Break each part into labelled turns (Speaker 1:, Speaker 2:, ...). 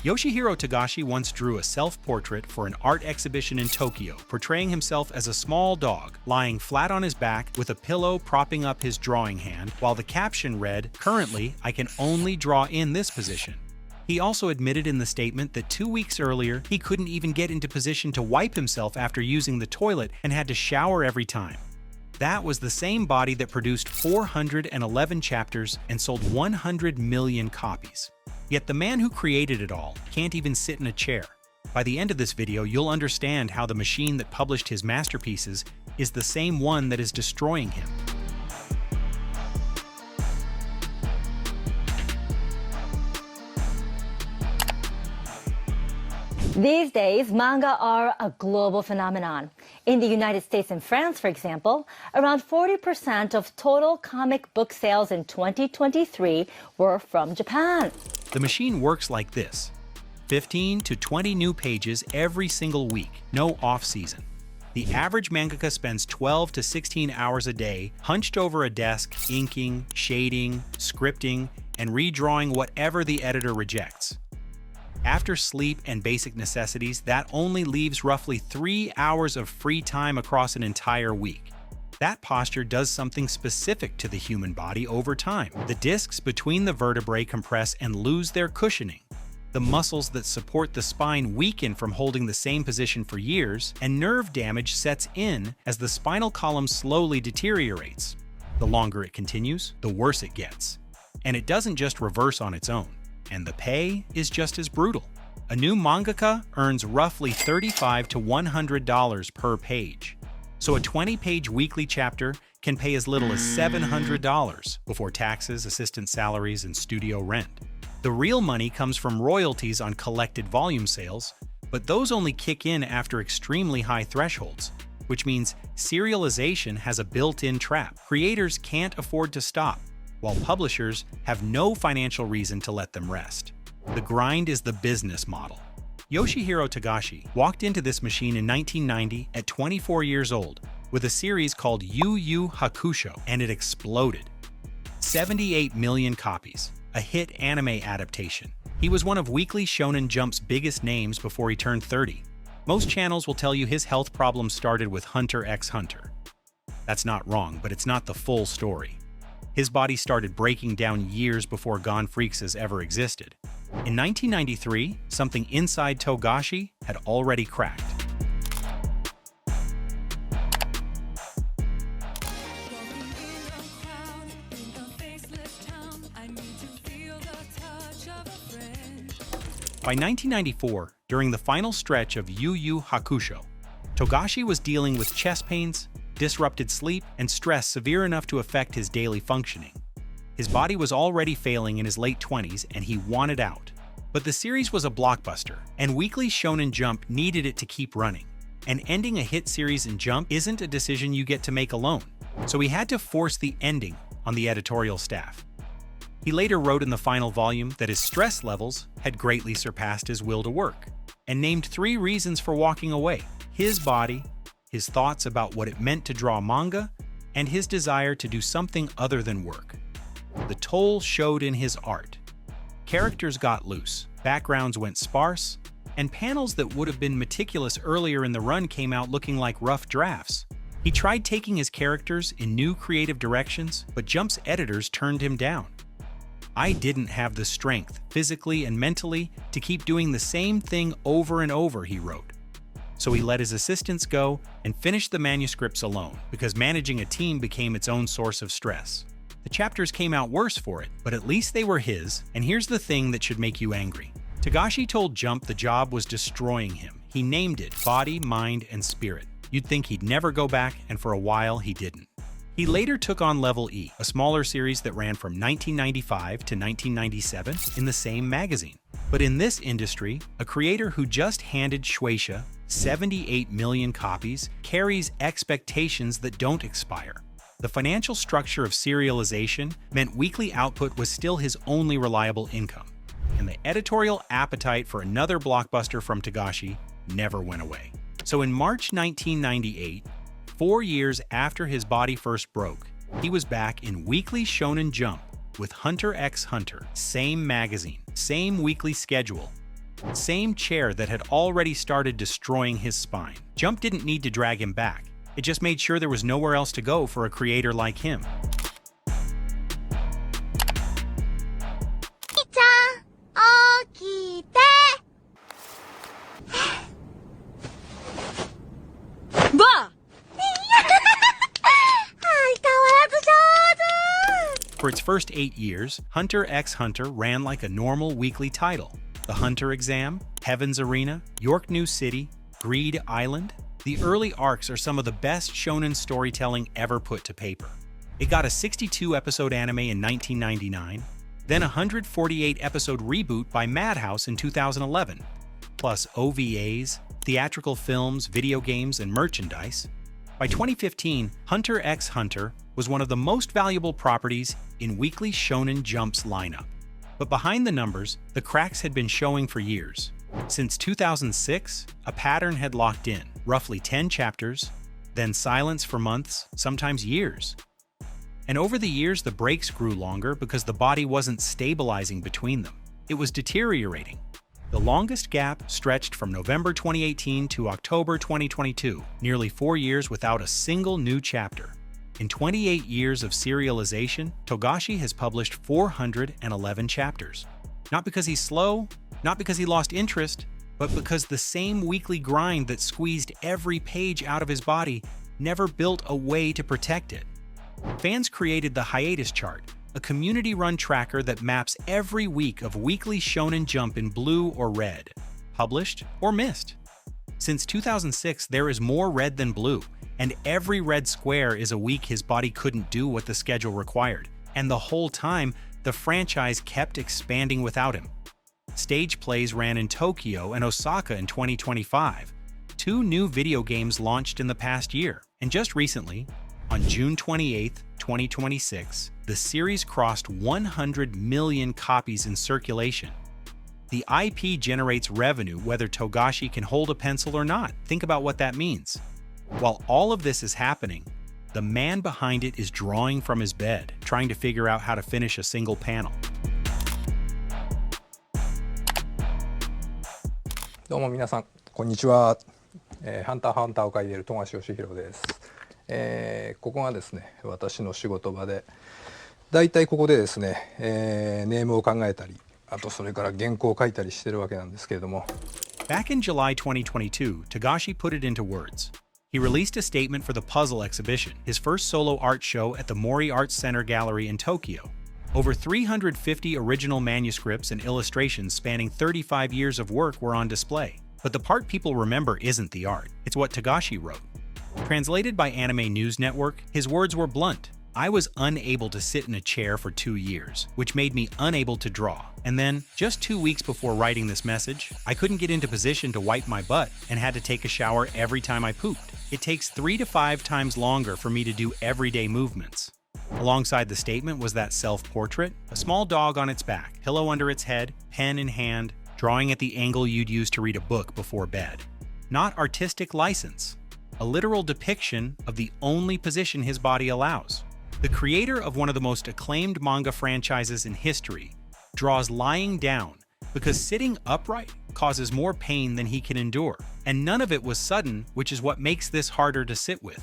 Speaker 1: Yoshihiro Togashi once drew a self-portrait for an art exhibition in Tokyo, portraying himself as a small dog, lying flat on his back with a pillow propping up his drawing hand, while the caption read, "Currently, I can only draw in this position." He also admitted in the statement that 2 weeks earlier, he couldn't even get into position to wipe himself after using the toilet and had to shower every time. That was the same body that produced 411 chapters and sold 100 million copies. Yet the man who created it all can't even sit in a chair. By the end of this video, you'll understand how the machine that published his masterpieces is the same one that is destroying him.
Speaker 2: These days, manga are a global phenomenon. In the United States and France, for example, around 40% of total comic book sales in 2023 were from Japan.
Speaker 1: The machine works like this: 15 to 20 new pages every single week, no off-season. The average mangaka spends 12 to 16 hours a day hunched over a desk, inking, shading, scripting, and redrawing whatever the editor rejects. After sleep and basic necessities, that only leaves roughly 3 hours of free time across an entire week. That posture does something specific to the human body over time. The discs between the vertebrae compress and lose their cushioning. The muscles that support the spine weaken from holding the same position for years, and nerve damage sets in as the spinal column slowly deteriorates. The longer it continues, the worse it gets. And it doesn't just reverse on its own. And the pay is just as brutal. A new mangaka earns roughly $35 to $100 per page. So a 20-page weekly chapter can pay as little as $700 before taxes, assistant salaries, and studio rent. The real money comes from royalties on collected volume sales, but those only kick in after extremely high thresholds, which means serialization has a built-in trap. Creators can't afford to stop, while publishers have no financial reason to let them rest. The grind is the business model. Yoshihiro Togashi walked into this machine in 1990 at 24 years old with a series called Yu Yu Hakusho, and it exploded. 78 million copies, a hit anime adaptation. He was one of Weekly Shonen Jump's biggest names before he turned 30. Most channels will tell you his health problems started with Hunter x Hunter. That's not wrong, but it's not the full story. His body started breaking down years before Gone Freaks ever existed. In 1993, something inside Togashi had already cracked. By 1994, during the final stretch of Yu Yu Hakusho, Togashi was dealing with chest pains, disrupted sleep, and stress severe enough to affect his daily functioning. His body was already failing in his late 20s, and he wanted out. But the series was a blockbuster, and Weekly Shonen Jump needed it to keep running. And ending a hit series in Jump isn't a decision you get to make alone, so he had to force the ending on the editorial staff. He later wrote in the final volume that his stress levels had greatly surpassed his will to work, and named 3 reasons for walking away: his body, his thoughts about what it meant to draw manga, and his desire to do something other than work. The toll showed in his art. Characters got loose, backgrounds went sparse, and panels that would have been meticulous earlier in the run came out looking like rough drafts. He tried taking his characters in new creative directions, but Jump's editors turned him down. "I didn't have the strength, physically and mentally, to keep doing the same thing over and over," he wrote. So he let his assistants go and finished the manuscripts alone, because managing a team became its own source of stress. The chapters came out worse for it, but at least they were his, and here's the thing that should make you angry. Togashi told Jump the job was destroying him. He named it Body, Mind, and Spirit. You'd think he'd never go back, and for a while he didn't. He later took on Level E, a smaller series that ran from 1995 to 1997 in the same magazine. But in this industry, a creator who just handed Shueisha 78 million copies carries expectations that don't expire. The financial structure of serialization meant weekly output was still his only reliable income, and the editorial appetite for another blockbuster from Togashi never went away. So in March 1998, 4 years after his body first broke, he was back in Weekly Shonen Jump with Hunter x Hunter, same magazine, same weekly schedule, Same chair that had already started destroying his spine. Jump didn't need to drag him back. It just made sure there was nowhere else to go for a creator like him. For its first 8 years, Hunter x Hunter ran like a normal weekly title. The Hunter Exam, Heaven's Arena, York New City, Greed Island. The early arcs are some of the best shonen storytelling ever put to paper. It got a 62-episode anime in 1999, then a 148-episode reboot by Madhouse in 2011, plus OVAs, theatrical films, video games, and merchandise. By 2015, Hunter x Hunter was one of the most valuable properties in Weekly Shonen Jump's lineup. But behind the numbers, the cracks had been showing for years. Since 2006, a pattern had locked in, roughly 10 chapters, then silence for months, sometimes years. And over the years, the breaks grew longer because the body wasn't stabilizing between them. It was deteriorating. The longest gap stretched from November 2018 to October 2022, nearly 4 years without a single new chapter. In 28 years of serialization, Togashi has published 411 chapters. Not because he's slow, not because he lost interest, but because the same weekly grind that squeezed every page out of his body never built a way to protect it. Fans created the Hiatus chart, a community-run tracker that maps every week of Weekly Shonen Jump in blue or red, published or missed. Since 2006, there is more red than blue, and every red square is a week his body couldn't do what the schedule required. And the whole time, the franchise kept expanding without him. Stage plays ran in Tokyo and Osaka in 2025. 2 new video games launched in the past year. And just recently, on June 28, 2026, the series crossed 100 million copies in circulation. The IP generates revenue whether Togashi can hold a pencil or not. Think about what that means. While all of this is happening, the man behind it is drawing from his bed, trying to figure out how to finish a single panel.
Speaker 3: どうも皆さん、こんにちは。ハンターハンターを書いている富樫義弘です。ここがですね、私の仕事場で、だいたいここでですね、ネームを考えたり、あとそれから原稿を書いたりしてるわけなんですけれども。
Speaker 1: Back in July 2022, Togashi put it into words. He released a statement for the Puzzle exhibition, his first solo art show at the Mori Arts Center Gallery in Tokyo. Over 350 original manuscripts and illustrations spanning 35 years of work were on display. But the part people remember isn't the art, it's what Togashi wrote. Translated by Anime News Network, his words were blunt. I was unable to sit in a chair for 2 years, which made me unable to draw. And then, just 2 weeks before writing this message, I couldn't get into position to wipe my butt and had to take a shower every time I pooped. It takes 3 to 5 times longer for me to do everyday movements. Alongside the statement was that self-portrait, a small dog on its back, pillow under its head, pen in hand, drawing at the angle you'd use to read a book before bed. Not artistic license, a literal depiction of the only position his body allows. The creator of one of the most acclaimed manga franchises in history draws lying down because sitting upright causes more pain than he can endure, and none of it was sudden, which is what makes this harder to sit with.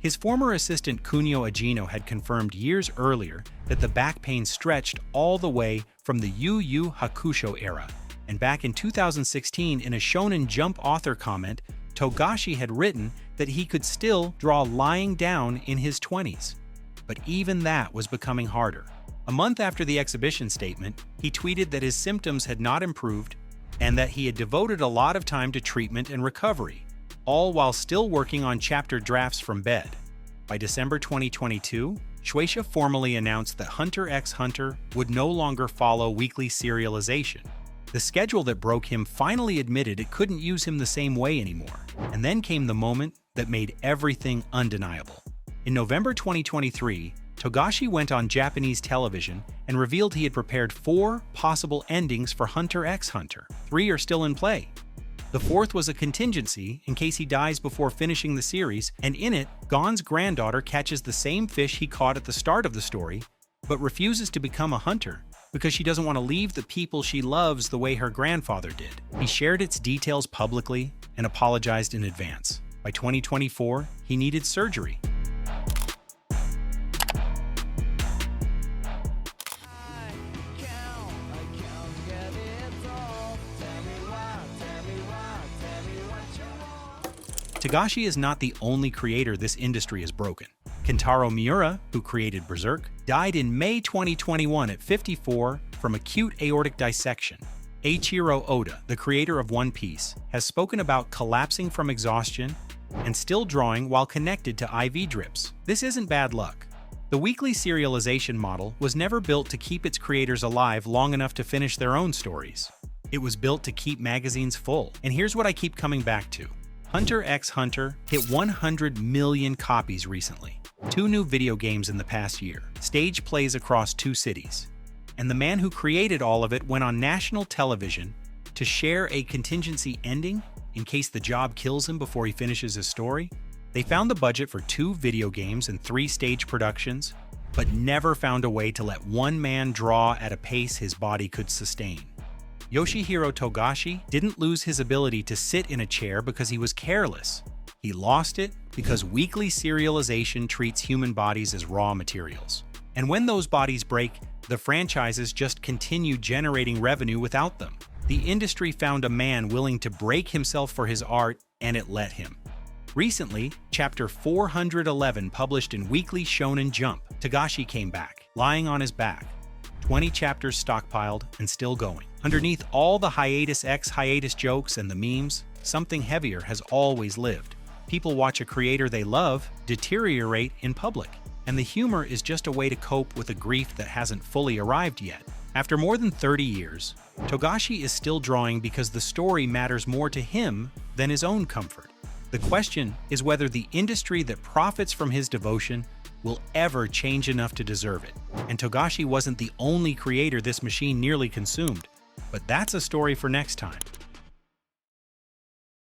Speaker 1: His former assistant Kunio Agino had confirmed years earlier that the back pain stretched all the way from the Yu Yu Hakusho era, and back in 2016 in a Shonen Jump author comment, Togashi had written that he could still draw lying down in his 20s. But even that was becoming harder. A month after the exhibition statement, he tweeted that his symptoms had not improved and that he had devoted a lot of time to treatment and recovery, all while still working on chapter drafts from bed. By December 2022, Shueisha formally announced that Hunter x Hunter would no longer follow weekly serialization. The schedule that broke him finally admitted it couldn't use him the same way anymore. And then came the moment that made everything undeniable. In November 2023, Togashi went on Japanese television and revealed he had prepared 4 possible endings for Hunter x Hunter. 3 are still in play. The 4th was a contingency in case he dies before finishing the series, and in it, Gon's granddaughter catches the same fish he caught at the start of the story, but refuses to become a hunter. because she doesn't want to leave the people she loves the way her grandfather did. He shared its details publicly and apologized in advance. By 2024, he needed surgery. Togashi is not the only creator this industry has broken. Kentaro Miura, who created Berserk, died in May 2021 at 54 from acute aortic dissection. Eiichiro Oda, the creator of One Piece, has spoken about collapsing from exhaustion and still drawing while connected to IV drips. This isn't bad luck. The weekly serialization model was never built to keep its creators alive long enough to finish their own stories. It was built to keep magazines full. And here's what I keep coming back to. Hunter x Hunter hit 100 million copies recently. 2 new video games in the past year. Stage plays across 2 cities. And the man who created all of it went on national television to share a contingency ending in case the job kills him before he finishes his story. They found the budget for 2 video games and 3 stage productions, but never found a way to let one man draw at a pace his body could sustain. Yoshihiro Togashi didn't lose his ability to sit in a chair because he was careless. He lost it because weekly serialization treats human bodies as raw materials. And when those bodies break, the franchises just continue generating revenue without them. The industry found a man willing to break himself for his art, and it let him. Recently, chapter 411 published in Weekly Shonen Jump, Togashi came back, lying on his back. 20 chapters stockpiled and still going. Underneath all the hiatus x hiatus jokes and the memes, something heavier has always lived. People watch a creator they love deteriorate in public, and the humor is just a way to cope with a grief that hasn't fully arrived yet. After more than 30 years, Togashi is still drawing because the story matters more to him than his own comfort. The question is whether the industry that profits from his devotion will ever change enough to deserve it. And Togashi wasn't the only creator this machine nearly consumed, but that's a story for next time.